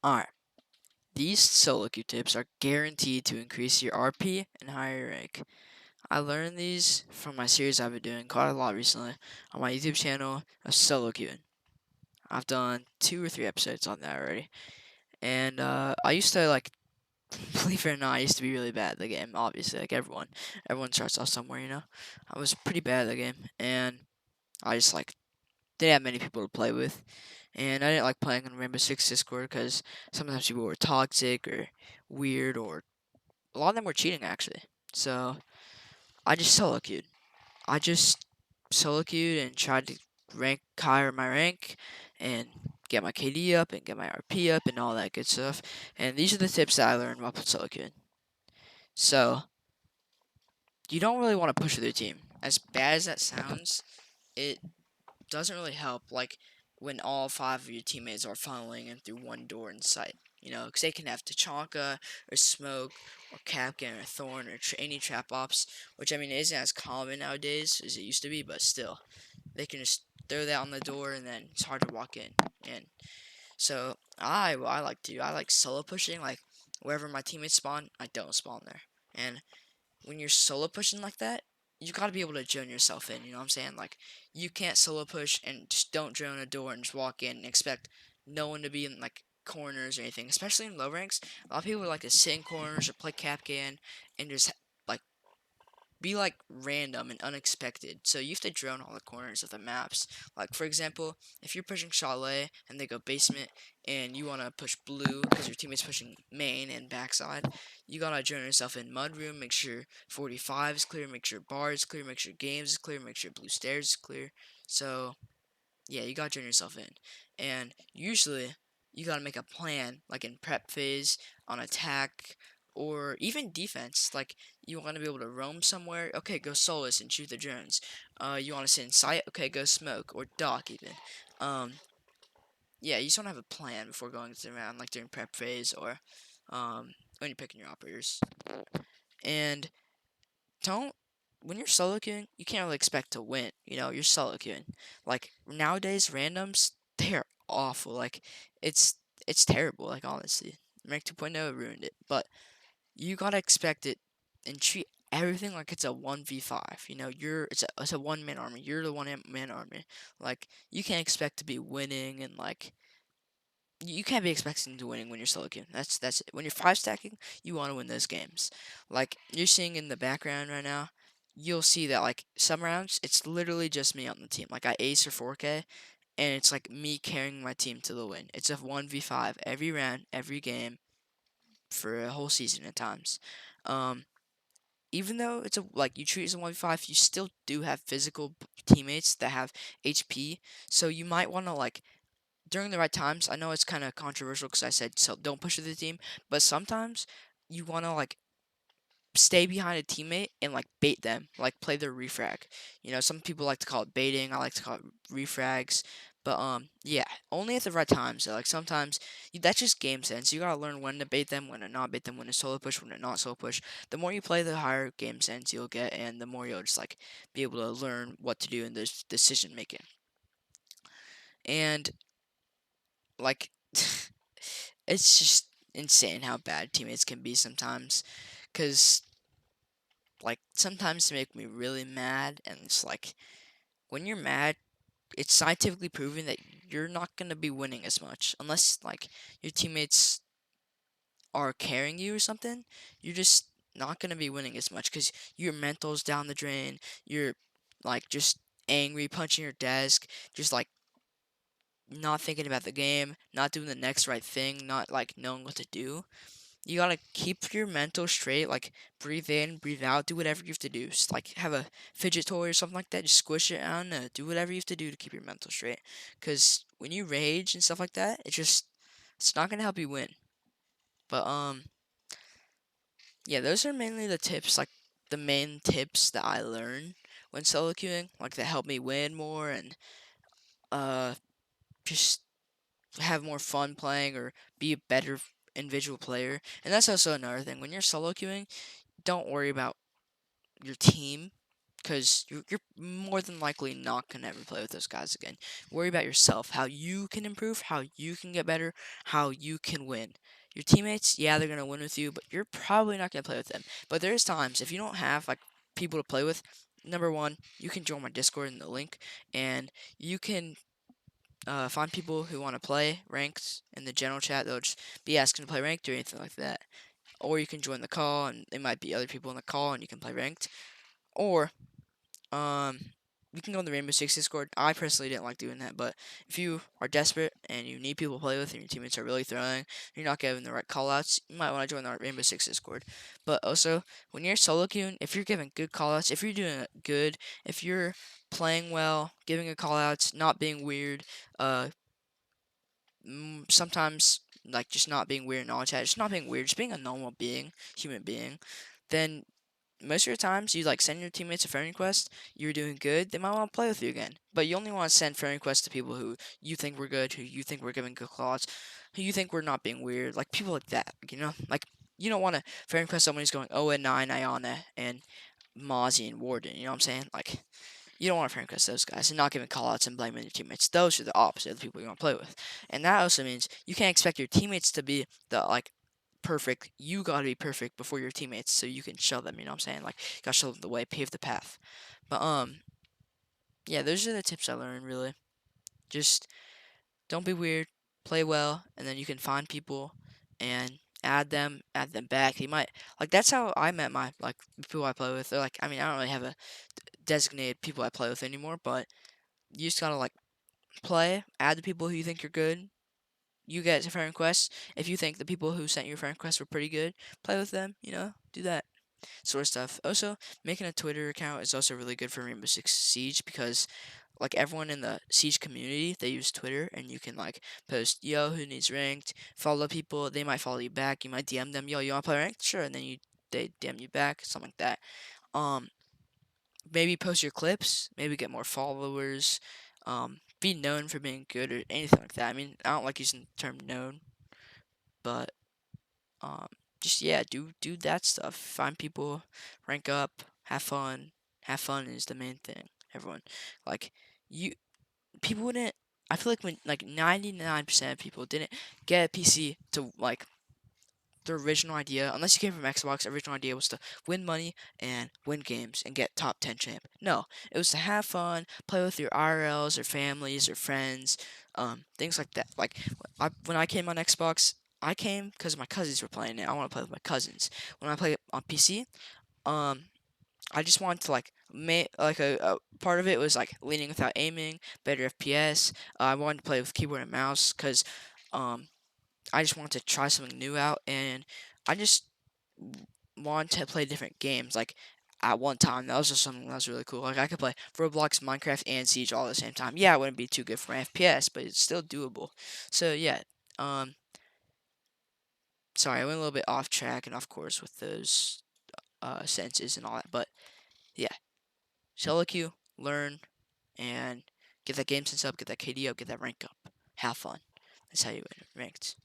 Alright, these solo queue tips are guaranteed to increase your RP and higher rank. I learned these from my series I've been doing quite a lot recently on my YouTube channel of solo queuing. I've done 2 or 3 episodes on that already. And I used to believe it or not, I used to be really bad at the game, obviously, like everyone. Everyone starts off somewhere, you know? I was pretty bad at the game, and I just didn't have many people to play with. And I didn't like playing on Rainbow Six Discord because sometimes people were toxic or weird, or a lot of them were cheating actually. So I just solo queued. I just solo queued and tried to rank higher my rank and get my KD up and get my RP up and all that good stuff. And these are the tips that I learned while solo queuing. So you don't really want to push with your team. As bad as that sounds, it doesn't really help. Like when all 5 of your teammates are funneling in through one door in sight. You know, because they can have Tachanka or Smoke or Capcan or Thorn or any trap ops, which I mean isn't as common nowadays as it used to be, but still, they can just throw that on the door and then it's hard to walk in. And so what I like to do, I like solo pushing. Like wherever my teammates spawn, I don't spawn there. And when you're solo pushing like that, you gotta be able to drone yourself in. You know what I'm saying? Like, you can't solo push and just don't drone a door and just walk in and expect no one to be in like corners or anything. Especially in low ranks, a lot of people like to sit in corners or play Capcan and just like be like random and unexpected. So you have to drone all the corners of the maps. Like for example, if you're pushing Chalet and they go basement and you want to push blue because your teammate's pushing main and backside, you gotta drone yourself in mud room, make sure 45 is clear, make sure bar is clear, make sure games is clear, make sure blue stairs is clear. So yeah, you gotta drone yourself in. And usually you gotta make a plan, like in prep phase, on attack, or even defense. Like you wanna be able to roam somewhere, okay, go Solus and shoot the drones. You wanna sit in sight, okay, go smoke or dock even. Um, yeah, you just wanna have a plan before going to the round, like during prep phase or when you're picking your operators. And don't when you're solo queuing, you can't really expect to win. You know, you're solo queuing. Like nowadays, randoms they're awful. Like it's it's terrible. Like honestly, Rank 2.0 ruined it. But you gotta expect it and treat everything like it's a 1v5. You know, it's a one man army. You're the one man army. Like you can't expect to be winning and like you can't be expecting to winning when you're solo queuing. That's it. When you're five stacking, you want to win those games. Like you're seeing in the background right now, you'll see that like some rounds it's literally just me on the team. Like I ace or 4K, and it's like me carrying my team to the win. It's a 1v5 every round, every game for a whole season at times. Um, Even though it's a like you treat it as a 1v5, you still do have physical teammates that have HP. So you might want to like during the right times. I know it's kind of controversial because I said so don't push with the team, but sometimes you want to like stay behind a teammate and like bait them, like play their refrag. You know, some people like to call it baiting. I like to call it refrags. But yeah, only at the right times. So, like sometimes that's just game sense. You gotta learn when to bait them, when to not bait them, when to solo push, when to not solo push. The more you play, the higher game sense you'll get, and the more you'll just like be able to learn what to do in this decision making. And like it's just insane how bad teammates can be sometimes. Cause like sometimes they make me really mad, and it's like when you're mad, it's scientifically proven that you're not gonna be winning as much unless like your teammates are carrying you or something. You're just not gonna be winning as much because your mental's down the drain. You're like just angry, punching your desk, just like not thinking about the game, not doing the next right thing, not like knowing what to do. You gotta keep your mental straight, like breathe in, breathe out, do whatever you have to do. Just like have a fidget toy or something like that, just squish it. I don't know, do whatever you have to do to keep your mental straight. Cause when you rage and stuff like that, it's not gonna help you win. But yeah, those are mainly the tips, like the main tips that I learn when solo queuing, like that help me win more and uh just have more fun playing or be a better individual player. And that's also another thing. When you're solo queuing, don't worry about your team. because you're more than likely not gonna ever play with those guys again. Worry about yourself, how you can improve, how you can get better, how you can win. Your teammates, yeah, they're gonna win with you, but you're probably not gonna play with them. But there's times if you don't have like people to play with, number one, you can join my Discord in the link, and you can find people who want to play ranked in the general chat. They'll just be asking to play ranked or anything like that. Or you can join the call, and there might be other people in the call, and you can play ranked. Or um, you can go on the Rainbow Six Discord. I personally didn't like doing that, but if you are desperate and you need people to play with, and your teammates are really throwing, you're not giving the right callouts, you might want to join the Rainbow Six Discord. But also, when you're solo queuing, if you're giving good callouts, if you're doing it good, if you're playing well, giving a callouts, not being weird, uh, sometimes like just not being weird in all chat, just not being weird, just being a normal being, human being, then most of the times you like send your teammates a friend request, you're doing good, they might want to play with you again. But you only want to send friend requests to people who you think we're good, who you think we're giving good calls, who you think we're not being weird, like people like that, you know? Like you don't want to friend request someone who's going 0 and 9 Iona and Mozzie and Warden, you know what I'm saying? Like you don't want to friend request those guys and not giving callouts and blaming your teammates. Those are the opposite of the people you want to play with. And that also means you can't expect your teammates to be the like perfect. You gotta be perfect before your teammates so you can show them, you know what I'm saying? Like you gotta show them the way, pave the path. But yeah, those are the tips I learned really. Just don't be weird, play well, and then you can find people and add them back. You might like that's how I met my like people I play with. They're like I mean I don't really have a designated people I play with anymore, but you just gotta like play, add the people who you think are good. You get a friend request. If you think the people who sent you a friend request were pretty good, play with them. You know, do that sort of stuff. Also, making a Twitter account is also really good for Rainbow Six Siege because like everyone in the Siege community, they use Twitter, and you can like post, "Yo, who needs ranked?" Follow people. They might follow you back. You might DM them, "Yo, you want to play ranked?" Sure, and then they DM you back, something like that. Um, maybe post your clips. Maybe get more followers. Be known for being good or anything like that. I mean, I don't like using the term known, but um, just yeah, do that stuff. Find people, rank up, have fun. Have fun is the main thing. Everyone, like you, people wouldn't. I feel like when like 99% of people didn't get a PC to like the original idea, unless you came from Xbox, the original idea was to win money and win games and get top 10 champ. No, it was to have fun, play with your IRLs or families or friends, things like that. Like when I came on Xbox, I came because my cousins were playing it. I want to play with my cousins. When I play on PC, um, I just wanted to like make like a part of it was like leaning without aiming, better FPS. I wanted to play with keyboard and mouse because um I just wanted to try something new out, and I just wanted to play different games. Like at one time, that was just something that was really cool. Like I could play Roblox, Minecraft, and Siege all at the same time. Yeah, it wouldn't be too good for my FPS, but it's still doable. So yeah, um, sorry, I went a little bit off track and off course with those senses and all that. But yeah, solo queue, learn, and get that game sense up, get that KD up, get that rank up. Have fun. That's how you win ranked.